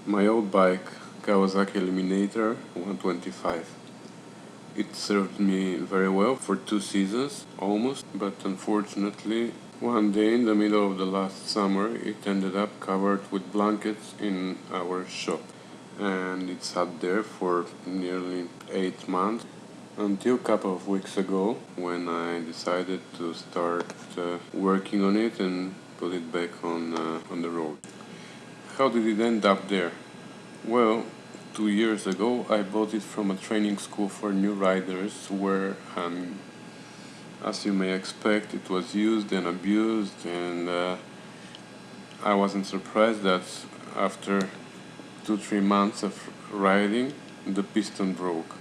My old bike, Kawasaki Eliminator 125. It served me very well for 2 seasons, almost, but unfortunately, one day in the middle of the last summer, it ended up covered with blankets in our shop. And it sat there for nearly 8 months until a couple of weeks ago when I decided to start working on it and put it back on the road. How did it end up there? Well, 2 years ago I bought it from a training school for new riders where, as you may expect, it was used and abused, and I wasn't surprised that after 2-3 months of riding, the piston broke.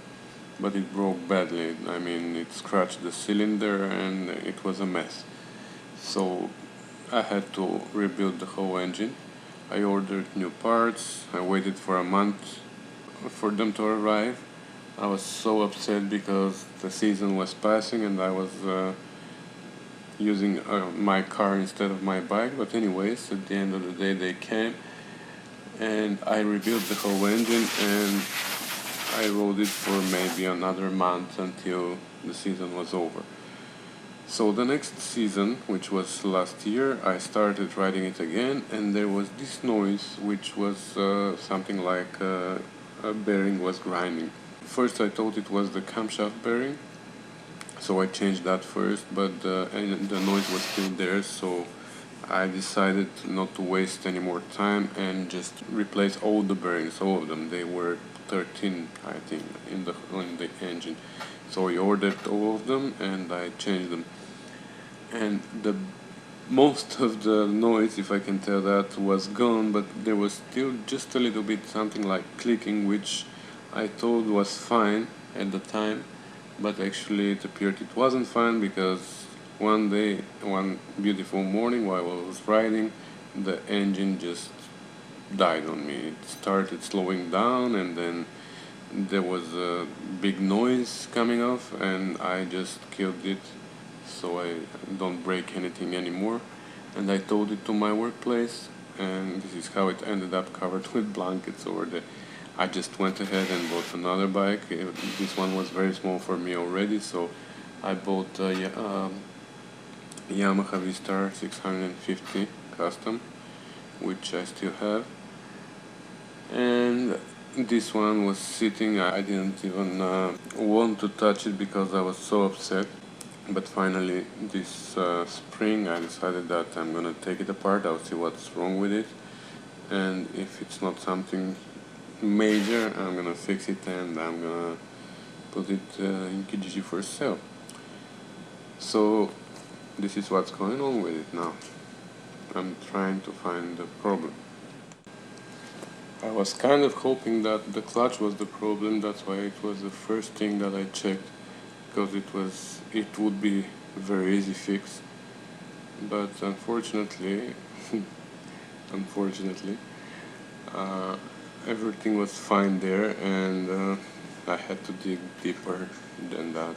But it broke badly. I mean, it scratched the cylinder and it was a mess. So I had to rebuild the whole engine. I ordered new parts. I waited for a month for them to arrive. I was so upset because the season was passing and I was using my car instead of my bike. But anyways, at the end of the day they came and I rebuilt the whole engine and I rode it for maybe another month until the season was over. So the next season, which was last year, I started riding it again, and there was this noise which was something like a bearing was grinding. First I thought it was the camshaft bearing, so I changed that first, but the noise was still there, so I decided not to waste any more time and just replace all the bearings, all of them. They were 13, I think, in the engine. So I ordered all of them and I changed them. And the most of the noise, if I can tell that, was gone, but there was still just a little bit something like clicking, which I thought was fine at the time, but actually it appeared it wasn't fine because one day, one beautiful morning while I was riding, the engine just died on me. It started slowing down and then there was a big noise coming off and I just killed it so I don't break anything anymore. And I towed it to my workplace, and this is how it ended up covered with blankets over there. I just went ahead and bought another bike. This one was very small for me already, so I bought a Yamaha V-Star 650 custom, which I still have. And this one was sitting. I didn't even want to touch it because I was so upset. But finally this spring I decided that I'm gonna take it apart. I'll see what's wrong with it, and if it's not something major, I'm gonna fix it and I'm gonna put it in Kijiji for sale. So this is what's going on with it now. I'm trying to find the problem. I was kind of hoping that the clutch was the problem. That's why it was the first thing that I checked, because it would be very easy fix. But unfortunately, unfortunately, everything was fine there, and I had to dig deeper than that.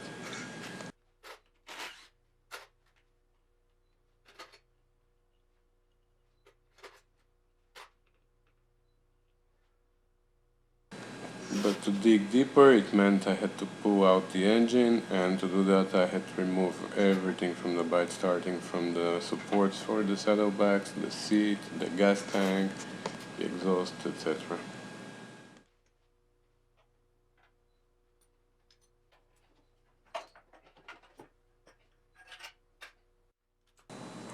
But to dig deeper, it meant I had to pull out the engine, and to do that I had to remove everything from the bike, starting from the supports for the saddlebags, the seat, the gas tank, the exhaust, etc.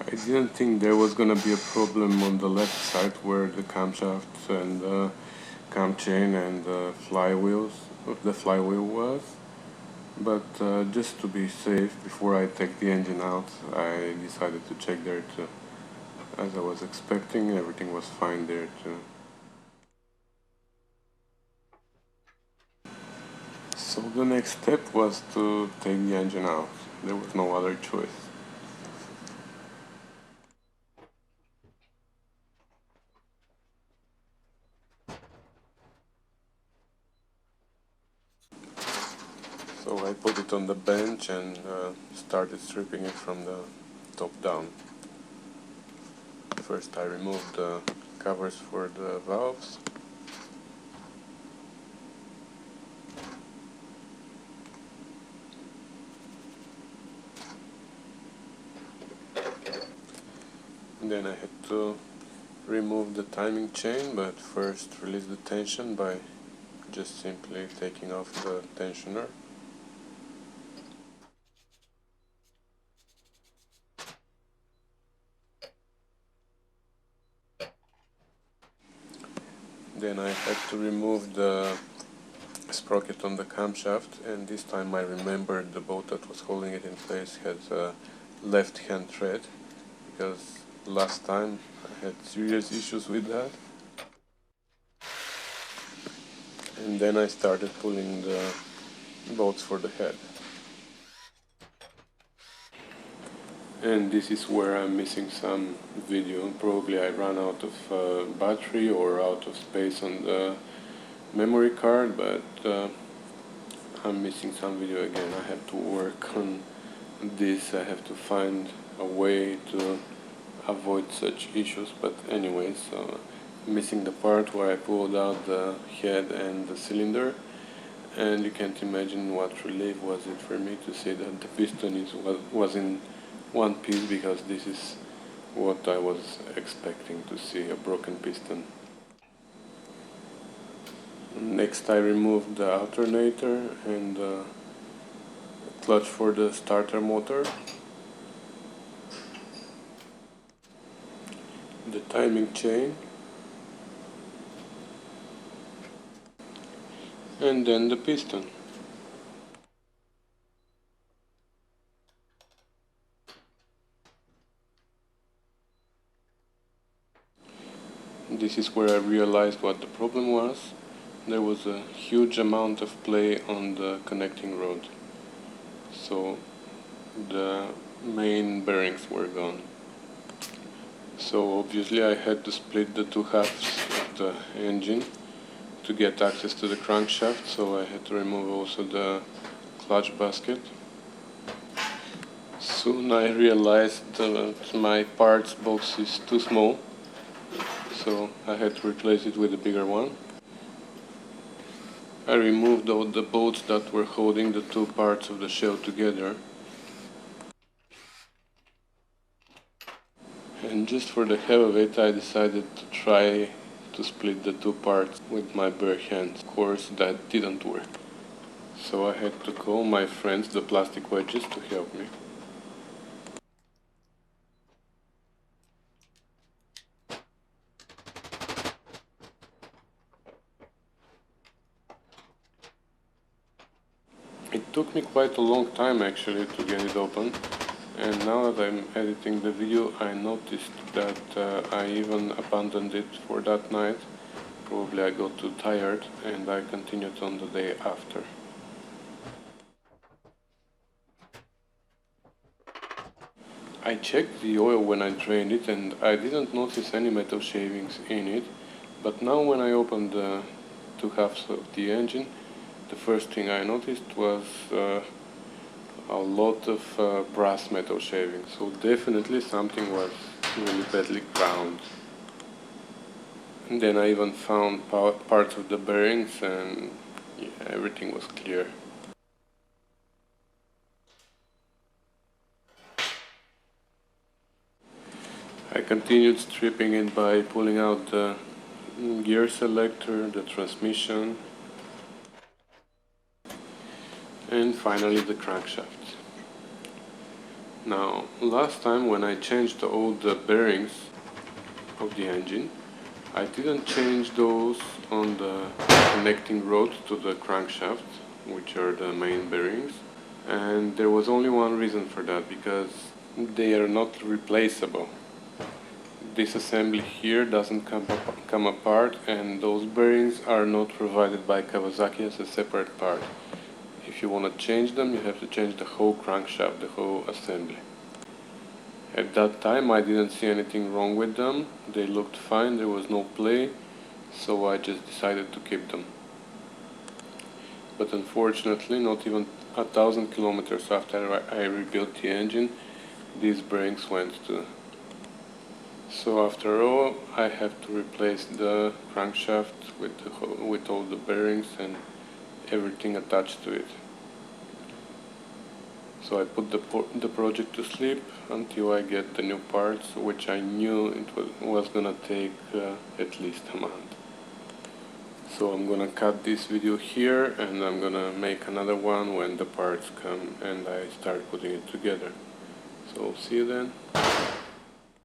I didn't think there was gonna be a problem on the left side where the camshaft and the cam chain and the flywheel was. But just to be safe, before I take the engine out, I decided to check there too. As I was expecting, everything was fine there too. So the next step was to take the engine out. There was no other choice. So I put it on the bench and started stripping it from the top down. First I removed the covers for the valves, Then I had to remove the timing chain, but first release the tension by just simply taking off the tensioner. Then I had to remove the sprocket on the camshaft, and this time I remembered the bolt that was holding it in place had a left hand thread, because last time I had serious issues with that. And then I started pulling the bolts for the head. And this is where I'm missing some video. Probably I ran out of battery or out of space on the memory card, but I'm missing some video again. I have to work on this. I have to find a way to avoid such issues. But anyways, missing the part where I pulled out the head and the cylinder, and you can't imagine what relief was it for me to see that the piston was in one piece, because this is what I was expecting to see, a broken piston. Next I removed the alternator and the clutch for the starter motor, the timing chain, and then the piston. This is where I realized what the problem was. There was a huge amount of play on the connecting rod, so the main bearings were gone. So obviously I had to split the two halves of the engine to get access to the crankshaft, so I had to remove also the clutch basket. Soon I realized that my parts box is too small, so I had to replace it with a bigger one. I removed all the bolts that were holding the two parts of the shell together. And just for the hell of it, I decided to try to split the two parts with my bare hands. Of course, that didn't work. So I had to call my friends, the plastic wedges, to help me. It took me quite a long time actually to get it open, and now that I'm editing the video I noticed that I even abandoned it for that night. Probably I got too tired and I continued on the day after. I checked the oil when I drained it and I didn't notice any metal shavings in it, but now when I opened the two halves of the engine, the first thing I noticed was a lot of brass metal shavings, so definitely something was really badly ground. And then I even found parts of the bearings and yeah, everything was clear. I continued stripping it by pulling out the gear selector, the transmission, and finally the crankshaft. Now, last time when I changed all the bearings of the engine, I didn't change those on the connecting rod to the crankshaft, which are the main bearings, and there was only one reason for that, because they are not replaceable. This assembly here doesn't come apart, and those bearings are not provided by Kawasaki as a separate part. If you want to change them, you have to change the whole crankshaft, the whole assembly. At that time I didn't see anything wrong with them, they looked fine, there was no play, so I just decided to keep them. But unfortunately, not even 1,000 kilometers after I rebuilt the engine, these bearings went too. So after all, I have to replace the crankshaft with all the bearings and everything attached to it. So I put the project to sleep until I get the new parts, which I knew it was gonna take at least a month. So I'm gonna cut this video here, and I'm gonna make another one when the parts come and I start putting it together. So see you then.